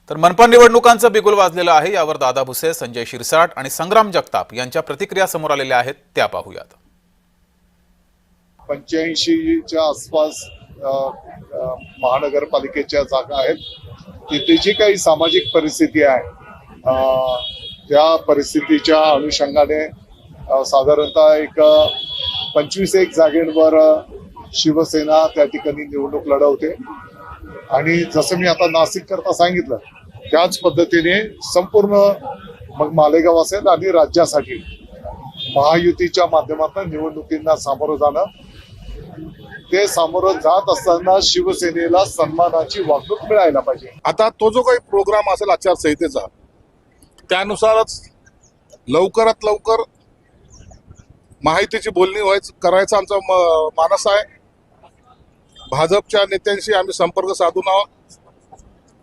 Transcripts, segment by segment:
तर मनपा निवडणुकांचं बिगुल वाजलेलं आहे। यावर दादा भुसे, संजय शिरसाट आणि संग्राम जगताप यांच्या प्रतिक्रिया समोर आलेल्या आहेत, त्या पाहूयात। 85च्या आसपास महानगरपालिकेच्या जागा आहेत। तिथे जी काही सामाजिक परिस्थिती आहे त्या परिस्थितीच्या अनुषंगाने साधारणतः एक 25 जागेंवर शिवसेना त्या ठिकाणी निवडणूक लढवते आणि जसं मी आता नाशिक करता सांगितलं त्याच पद्धतीने संपूर्ण मग मालेगाव असेल आणि राज्यासाठी महायुतीच्या माध्यमातून निवडणुकींना सामोरं जाणं, ते सामोरं जात असताना शिवसेनेला सन्मानाची वागणूक मिळायला पाहिजे। आता तो जो काही प्रोग्राम असेल आचारसंहितेचा त्यानुसारच लवकरात लवकर माहितीची बोलणी करायचा आमचा मानस आहे। भाजपच्या नेत्यांशी आम्ही संपर्क साधून आहोत,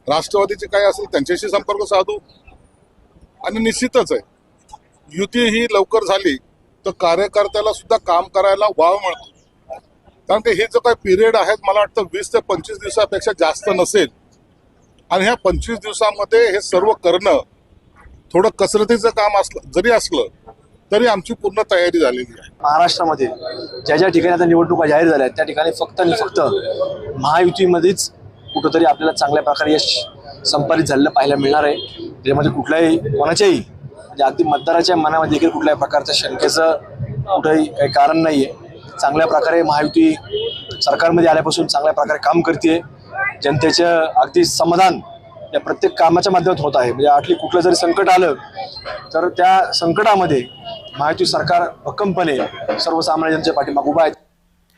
राष्ट्रवादीचे काही असेल त्यांच्याशी संपर्क साधू आणि निश्चितच आहे युती ही लवकर झाली तर कार्यकर्त्याला सुद्धा काम करायला वाव मिळतो। कारण की हे जो काही पिरियड आहे मला वाटतं 20 ते 25 दिवसापेक्षा जास्त नसेल आणि ह्या 25 दिवसामध्ये हे सर्व करणं थोडं कसरतीचं काम जरी असलं तरी आमची पूर्ण तयारी झालेली आहे। महाराष्ट्रामध्ये ज्या ज्या ठिकाणी आता निवडणुका जाहीर झाल्या त्या ठिकाणी फक्त आणि फक्त महायुतीमध्येच कुठंतरी आपल्याला चांगल्या प्रकारे यश संपादित झालेलं पाहायला मिळणार आहे। त्याच्यामध्ये कुठल्याही कोणाच्याही म्हणजे अगदी मतदाराच्या मनामध्ये देखील कुठल्याही प्रकारच्या शंकेचं कुठंही काही कारण नाही आहे। चांगल्या प्रकारे महायुती सरकारमध्ये आल्यापासून चांगल्या प्रकारे काम करते। जनतेचं अगदी समाधान या प्रत्येक कामाच्या माध्यमात होत आहे। म्हणजे आठली कुठलं जरी संकट आलं तर त्या संकटामध्ये महायुती सरकार भक्कमपणे सर्वसामान्य जनतेच्या पाठीमागे उभा आहे।